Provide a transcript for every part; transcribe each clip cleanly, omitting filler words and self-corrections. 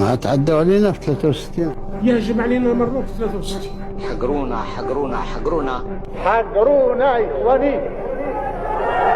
ما تعدوا علينا في 63. يهجم علينا المرلوك في 63. حقرونا حقرونا حقرونا حقرونا يا إخواني،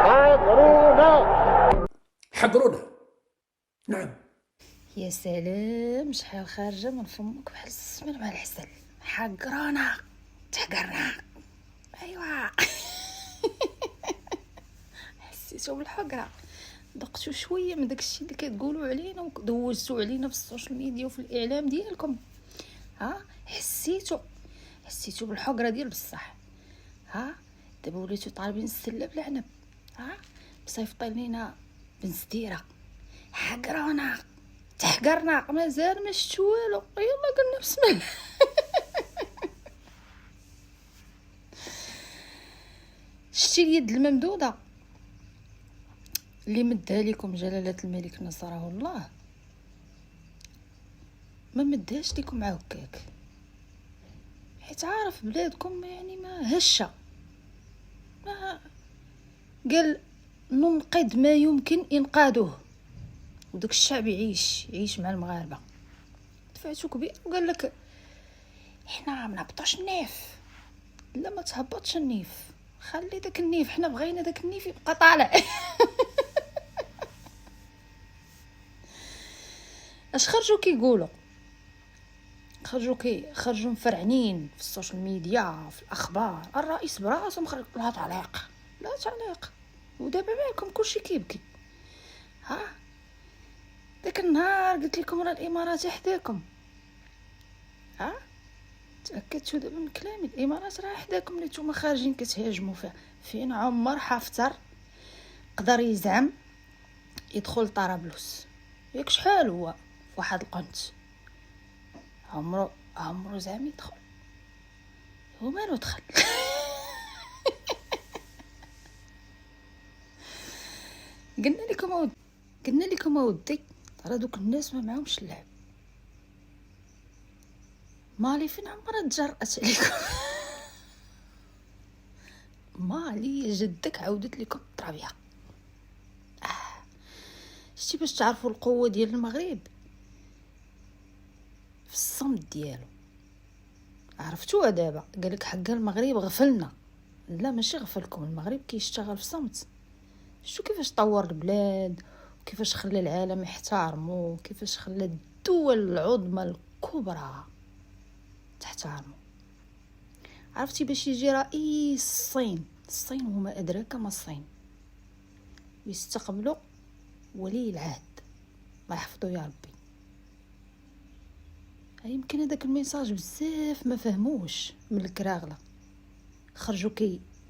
حقرونا. حقرونا، نعم. يا سلام، شحال خارجه من فمك بحال السمن مع العسل. حقرونا تحقرنا، ايوا. حسيتو بالحقره، ذقتو شويه من داكشي اللي كتقولوا علينا ودوزتو علينا في السوشيال ميديا وفي الاعلام ديالكم. حسيتو بالحقره ديال بصح. دابا وليتو طالبين السله بالعنب، مصيفطين لينا بنزديره. حقرونا تحقرنا، مازال ما شفتو والو، يلا قلنا بسم الله. شتي اليد الممدوده اللي مدها لكم جلاله الملك نصره الله، ما مدهاش لكم عوكاك، حيت عارف بلادكم يعني ما هشه. ما قال ننقذ ما يمكن انقاذه، وداك الشعب يعيش مع المغاربه. دفعتو كبير وقال لك حنا ما نهبطوش النيف. لا، ما تهبطش النيف، خلي داك النيف، حنا بغينا داك النيف يبقى طالع. اش خرجوا كيقولوا؟ خرجوا مفرعنين في السوشيال ميديا في الاخبار. الرئيس براسو مخرج لا تعليق. ودابا مالكم كلشي كيبكي. داك النهار قلت لكم راه الامارات حداكم. تاكدتوا دابا من كلامي، الامارات راه حداكم اللي نتوما خارجين كتهاجموا فيها. فين عمر حفتر قدر يزعم يدخل طرابلس؟ ياك شحال هو في واحد القنت عمرو زعم يدخل؟ هو مالو دخل؟ قلنا لكم اودي راه دوك الناس ما معهمش اللعب. مالي فين عمرها تجرأت عليكم. مالي جدك عاودت لكم الترابيه. شتي باش تعرفوا القوه ديال المغرب في الصمت ديالو. عرفتوها دابا، قالك حق المغرب غفلنا. لا، ماشي غفلكم، المغرب كيشتغل في صمت. شو كيفاش طور البلاد، وكيفاش خلى العالم يحترموا، كيفاش خلى الدول العظمى الكبرى تحترموا. عرفتي باش يجي رئيس الصين وما ادراك ما الصين يستقبلوا ولي العهد، الله يحفظه يا ربي. يمكن هذاك الميساج بزاف ما فهموش من الكراغله، خرجوا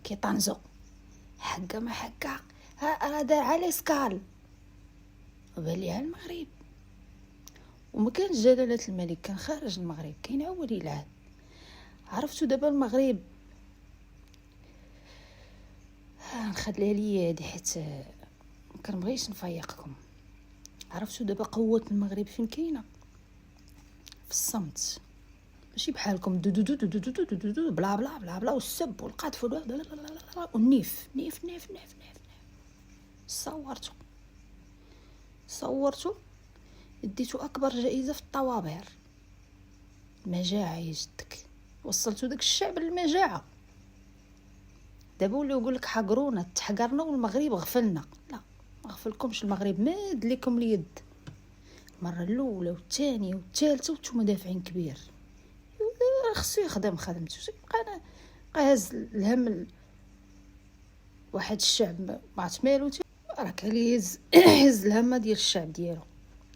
كيطنزوا حقا ما حقا، راه دار على سكال وبالي على المغرب. وما كان جلاله الملك، كان خارج المغرب، كاين ولي العهد. عرفتوا دابا المغرب نخليها ليا هادي حيت كنبغيش نفيقكم. عرفتوا دابا قوه المغرب فين كاينه؟ في الصمت. ماشي بحالكم دو دو دو دو دو دو دو دو بلا بلا بلا بلا والسب والقذف والنيف نيف نيف نيف نيف. صورتو اديتو اكبر جائزه في الطوابير. مجاعه يا جدك، وصلتو داك الشعب للمجاعه. دابا ولاو يقول لك حقرونا تحقرنا والمغرب غفلنا. لا، ما غفلكمش، المغرب ماد لكم اليد المره الاولى والثانيه والثالثه وانتم دافعين كبير. خصو يخدم خدمته، بقى هز الهم واحد الشعب ما عرفت مالو، راه كيهز الهمه ديال الشعب ديالو.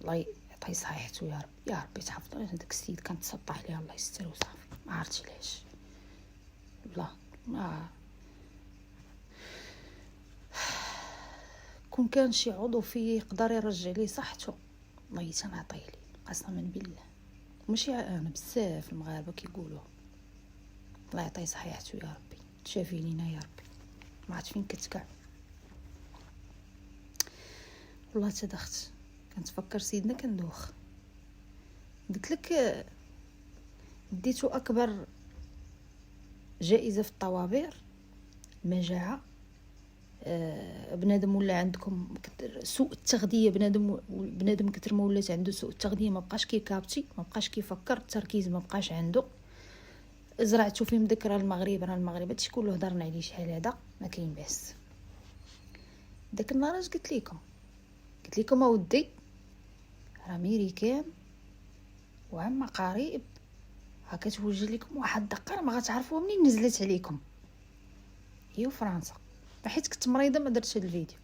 الله يعطيه صحيحته يا رب، يا ربي تحفظوا. هذاك السيد كنتسطح عليه، الله يستر وصافي. ما عرفتش علاش، لا ما كون كان شي عضو فيه يقدر يرجع ليه صحته، الله يتنعطيه لي قسما بالله. ماشي انا، بزاف المغاربه كيقولوا الله يعطيه صحيحته يا ربي. تشافي لينا يا ربي، ما عرفت فين كتكع. والله تدخت كنتفكر سيدنا كندوخ. قلت لك ديتو اكبر جائزه في الطوابير، مجاعه، بنادم ولا عندكم سوء التغذيه، بنادم كتر ما ولات عنده سوء التغذيه ما بقاش كيكابتي، ما بقاش كيفكر، التركيز ما بقاش عنده. زرعتو فيهم ذكرى المغرب، راه المغرب هادشي كله هضرنا عليه شحال هذا ما كاين باس. داك النهار اش قلت لكم اودي راه ميريكان وعما قريب ها كتوجه لكم واحد الدقه راه ما غتعرفوها منين نزلت عليكم، هي فرنسا. حيت كنت مريضه ما درتش هاد الفيديو.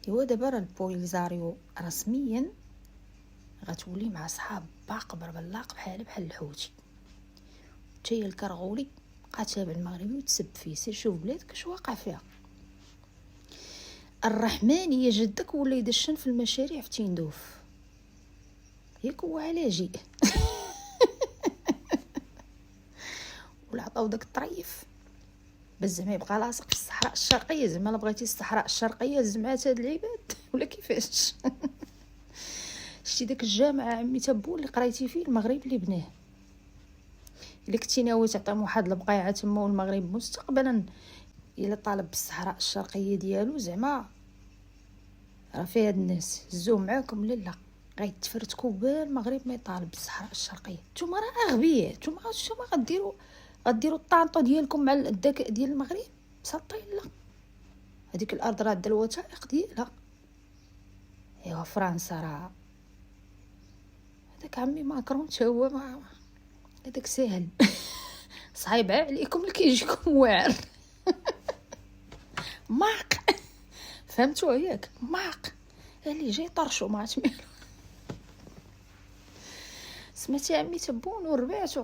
ايوا دابا راه البوليزاريو رسميا غتولي مع صحاب باق بربلاق بحال الحوتي. تاهي الكرغولي بقى تابع المغربي وتسب فيه، سير شوف بلادك اش واقع فيها. الرحمانيه جدك ولا يدشن في المشاريع في تندوف، ياك هو على جي ولا عطاو داك الطريف باش زعما يبقى لاصق في الصحراء الشرقيه. زعما لا بغيتي الصحراء الشرقيه زعمات هاد العباد ولا كيفاش؟ شتي داك الجامع عمي تبو اللي قرايتي فيه المغرب اللي بناه، الا كنتي ناوي تعطيهم واحد البقيعه تما والمغرب مستقبلا الا طالب بالصحراء الشرقيه ديالو زعما راه فيه هاد الناس هزوه معاكم. لا غيتفرتكوا بالمغرب ما يطالب بالصحراء الشرقيه. نتوما راه اغبياء، نتوما غديروا الطانطو ديالكم مع الذكاء ديال المغرب ساطين. لا هذيك الارض راه دا الوثائق ديالها. ايوا فرنسا راه هذاك عمي ماكرون تا هو ما هذاك ساهل صعيب عليكم اللي كيجيكم واعر ماق فهمتوا ياك؟ ماق اللي جاي طرشو ما عرفت مالو. سمعتي عمي تبون وربعتو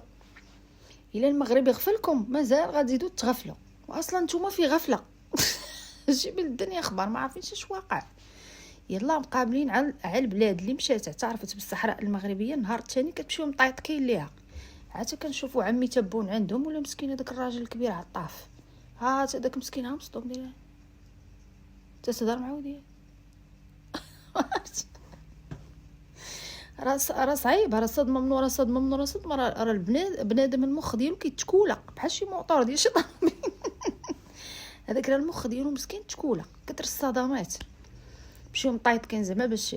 الى المغرب يغفلكم مازال غتزيدوا تغفلوا، واصلا نتوما في غفله جيب الدنيا اخبار ما عارفينش اش واقع. يلا مقابلين على البلاد اللي مشات اعترفت بالصحراء المغربيه، النهار الثاني كتمشيو مطيطكين ليها. عاد كنشوفوا عمي تبون عندهم ولا مسكين هذاك الراجل الكبير على الطاف، ها هذاك مسكين ها مصدوم ديال تتهضر معاه ديال راه صعيب، راه صدمه من ورا صدمه من ورا صدمه. راه بنادم المخ ديالو كيتكولق بحال شي موطور ديال شي طوموبيل هذاك راه المخ ديالو مسكين تكولق كتر الصدمات. مشيو مطيطكين زعما باش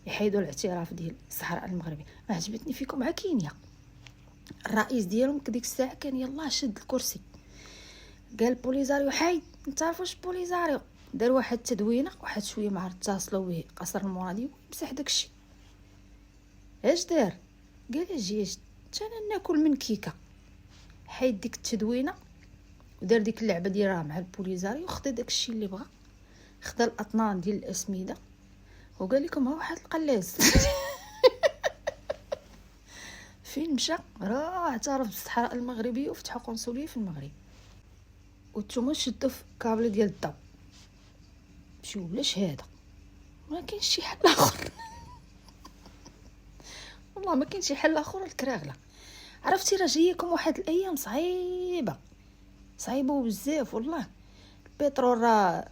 يحيدوا الاعتراف ديال الصحراء المغربيه. عجبتني فيكم مع كينيا الرئيس ديالهم كديك الساعه كان يلا شد الكرسي قال بوليزاريو حيد. نتعرفوش بوليزاريو دار واحد التدوينه واحد شويه مع اتصلوا به قصر المرادي ومسح داكشي. اش دار؟ قال اجي انا ناكل من كيكه. حيد ديك التدوينه ودار ديك اللعبه ديالها مع البوليزاريو وخدا داكشي اللي بغا، خدا الاطنان ديال الاسمده وقال لكم ها واحد القلاز فين مشى؟ راه اعترف بالصحراء المغربيه وفتحوا قنصليه في المغرب. وانتوما شدوا في كابل ديال الضو مشيو بلا شهاده. ما كاينش شي حل اخر والله ما كاين شي حل اخر الكراغله. عرفتي راه جايكم واحد الايام صعيبه بزاف والله. البترول راه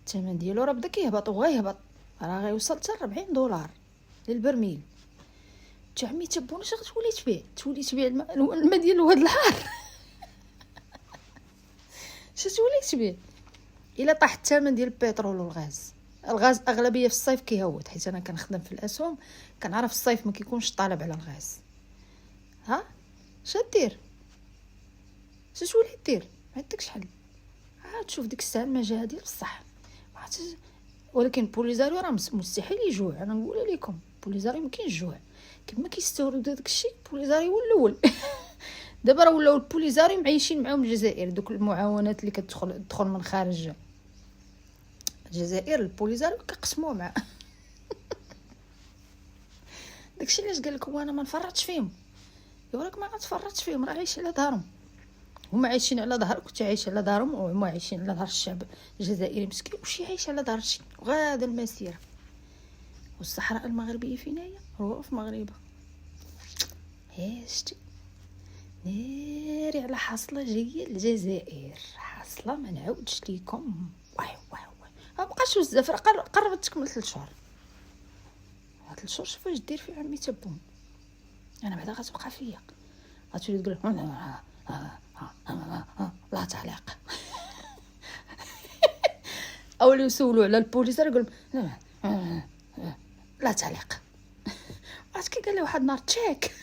الثمن ديالو راه بدا كيهبط وغيهبط، راه غيوصل حتى 40 دولار للبرميل. عمي تبون اش تولي تبيع الماء ديال هاد الحار اش تولي تبيع الا طاح الثمن ديال البترول والغاز. الغاز اغلبيه في الصيف كيهود، حيت انا كنخدم في الاسهم كنعرف الصيف ما كيكونش طالب على الغاز. ها اش دير اش تولي دير ما عندكش حل. عاد تشوف ديك الساعه المجاعه ديال بصح. ولكن بوليزاريو راه مستحيل يجوع. انا نقول لكم بوليزاريو ما كاينش جوع كما كيستوردوا داك الشيء. بوليزاريو هو الاول دابا راه ولاو البوليزاريو معيشين معاهم الجزائر. دوك المعاونات اللي تدخل من خارج الجزائر البوليزاريو كيقسموه مع داكشي علاش قال لكم انا ما نفرطش فيهم. يوراك ما غتفرطش فيهم، راه عايش على دارهم. هما عايشين على ظهرك وانت عايش على دارهم، وهما عايشين على ظهر الشعب الجزائري مسكين وشي عايش على ظهر شي. وغادا المسيره. والصحراء المغربيه فين هي؟ هو في مغربه. شتي ناري على حاصله جايه الجزائر، حاصله ما نعاودش ليكم. واه ما بقاش بزاف، قربت تكمل 3 شهور. هاد 3 شهور شوف واش دير في عمي تبون. انا بعدا غتبقى فيا غتولي تقول لا تعليق او اللي يسولوا على البوليس يقول لا تعليق. عرفت كي قال لي واحد النهار تشيك